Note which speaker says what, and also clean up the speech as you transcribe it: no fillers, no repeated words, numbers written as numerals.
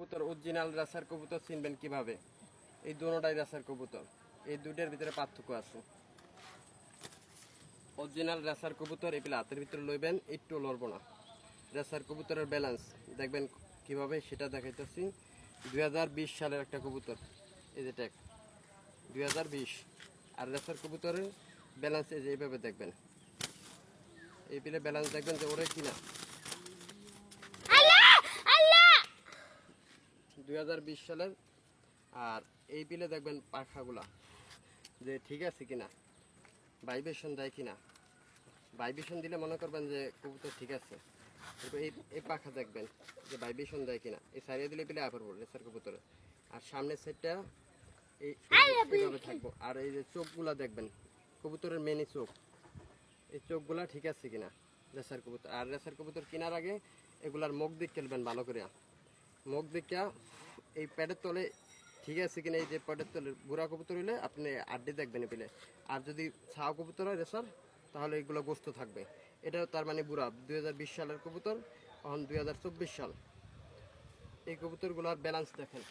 Speaker 1: কবুতর original racer কবুতর চিনবেন কিভাবে? এই দুটোটাই রেসার কবুতর, এই দুটোর ভিতরে পার্থক্য আছে। অরিজিনাল রেসার কবুতর এগুলো হাতের ভিতরে লইবেন, একটু লড়বো না। রেসার কবুতরের ব্যালেন্স দেখবেন কিভাবে সেটা দেখাইতেছি। 2020 সালের একটা কবুতর, এই যে ট্যাগ 2020। আর রেসার কবুতরের ব্যালেন্স এই যে এইভাবে দেখবেন, এই পিলে ব্যালেন্স দেখবেন যে ওরে কিনা 2020 সালের। আর এই পিলে দেখবেন পাখাগুলা যে ঠিক আছে কিনা, ভাইব্রেশন দেয় কিনা। ভাইব্রেশন দিলে মনে করবেন যে কবুতর ঠিক আছে। এই পাখা দেখবেন যে ভাইব্রেশন দেয় কিনা, এই সারিয়ে দিলে পিলে আবার পড়বে রেসার কবুতরে। আর সামনের সাইডটা এইভাবে থাকবো। আর এই যে চোখগুলা দেখবেন, কবুতরের মেনি চোখ, এই চোখগুলা ঠিক আছে কিনা রেসার কবুতর। আর রেসার কবুতর কেনার আগে এগুলার মুখ দিক খেলবেন ভালো করে। মুখ দিকা এই প্যাডের তলে ঠিক আছে কিনা, এই যে প্যাডের তলে বুড়া কবুতর হইলে আপনি আড্ডি দেখবেন পিলে। আর যদি ছাও কবুতর হয় রেসার, তাহলে এগুলো গোস্ত থাকবে। এটা তার মানে বুড়া 2020 সালের কবুতর, এখন 2024 সাল। এই কবুতরগুলোর ব্যালেন্স দেখেন।